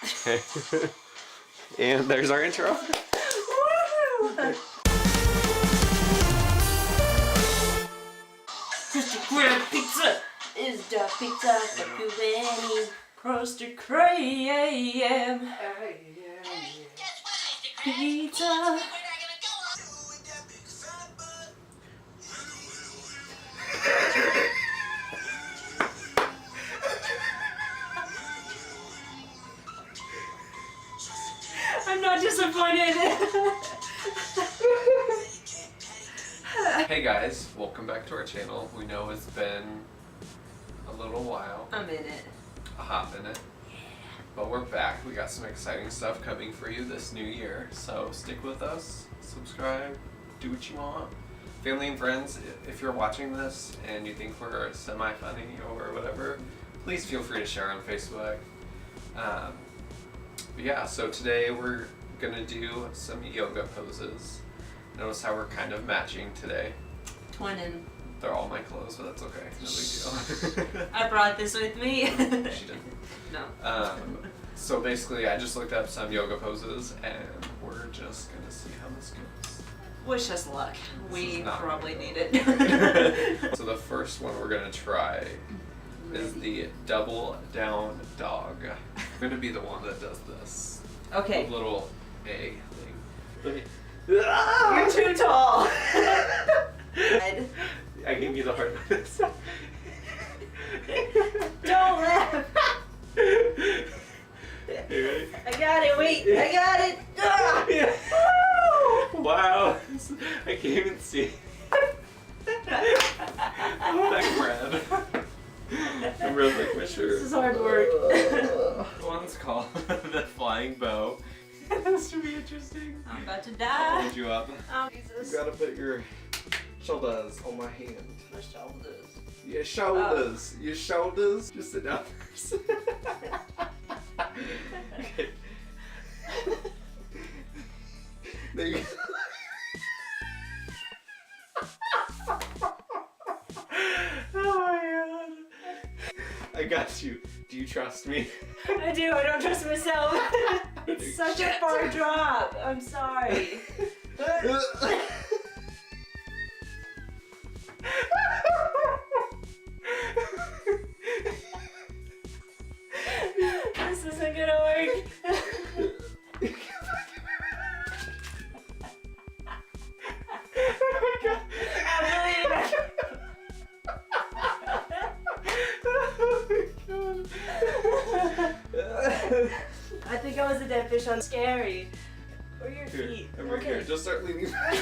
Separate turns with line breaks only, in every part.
Okay. And there's our intro.
Krusty Krab pizza is the pizza that you any Krusty Krab pizza. I'm not disappointed.
Hey guys, welcome back to our channel. We know it's been a little while.
A minute.
A hot minute. But we're back. We got some exciting stuff coming for you this new year. So stick with us, subscribe, do what you want. Family and friends, if you're watching this and you think we're semi-funny or whatever, please feel free to share on Facebook. But yeah, so today we're gonna do some yoga poses. Notice how we're kind of matching today.
Twinning.
They're all my clothes, but that's okay. No big deal.
I brought this with me.
She didn't.
No.
So basically, I just looked up some yoga poses, and we're just gonna see how this goes.
Wish us luck. We probably need it.
So the first one we're gonna try is the double down dog. I'm gonna be the one that does this.
Okay.
The little A thing.
You're too tall.
I gave you the hard notice.
Don't laugh. I got it. Wait. I got it. Ah!
Wow. I can't even see. That grab. I'm really like my shirt.
This is hard work.
One's called the flying bow. This should be interesting.
I'm about to
I'll
die.
hold you up.
Oh, Jesus.
You gotta put your shoulders on my hand.
My shoulders.
Your shoulders. Your shoulders. Just sit down first. Okay. There you go. Oh my god. I got you. Do you trust me?
I do. I don't trust myself. It's such a far drop. I'm sorry. This isn't gonna work.
Oh my god.
I think I was a dead fish on scary. Where are your
Here,
feet?
over here. Just start leaning back.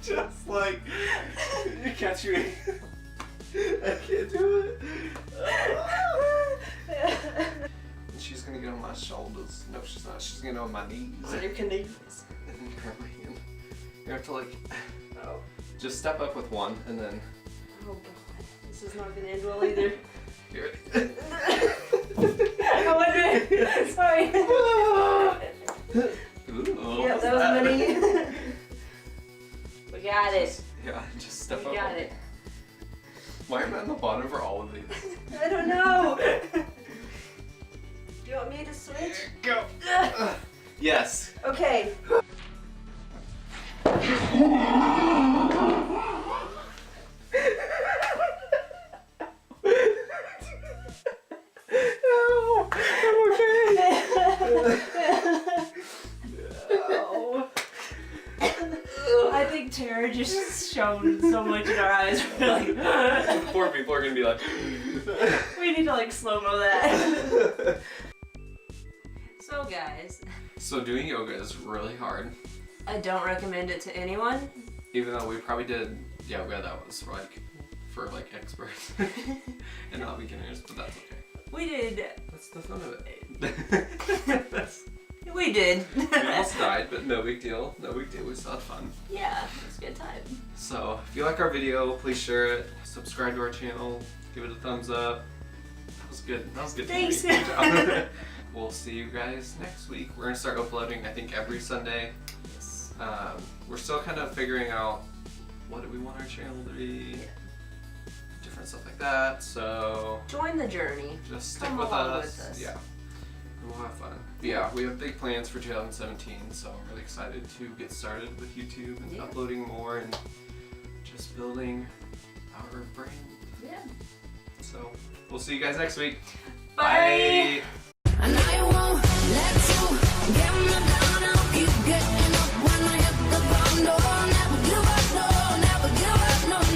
Just like you catch me. I can't do it. And she's gonna get on my shoulders. No, she's not. She's gonna get on my knees.
On your knees.
And then grab my hand. You have to like
Oh.
just step up with one and then.
Oh god. This is not gonna end well either.
Here.
Oh, wait a minute. Sorry.
Ooh,
Yeah, that was money. We got it.
Yeah, just step up.
We got it.
Why am I on the bottom for all of these?
I don't know. Do you want me to switch?
Go. Yes.
Okay.
No, I'm okay.
I think Tara just shone so much in our eyes. We're like,
Poor people are gonna be like.
we need to like slow-mo that. So guys,
So doing yoga is really hard.
I don't recommend it to anyone.
Even though we probably did yoga that was like for like experts and not beginners, but that's okay.
We did.
That's the fun of it.
We did.
We almost died, but no big deal. No big deal. We still had fun.
Yeah, it was a good time.
So if you like our video, please share it. Subscribe to our channel. Give it a thumbs up. That was good. That was good.
Thanks.
Good job. We'll see you guys next week. We're gonna start uploading, I think, every Sunday.
Yes.
We're still kind of figuring out what do we want our channel to be, different stuff like that. So
join the journey.
just stick
Come
with
along
us.
with us.
Yeah. And we'll have fun. But yeah, we have big plans for 2017, so I'm really excited to get started with YouTube and uploading more and just building our brand.
Yeah.
So we'll see you guys next week.
Bye.
Bye.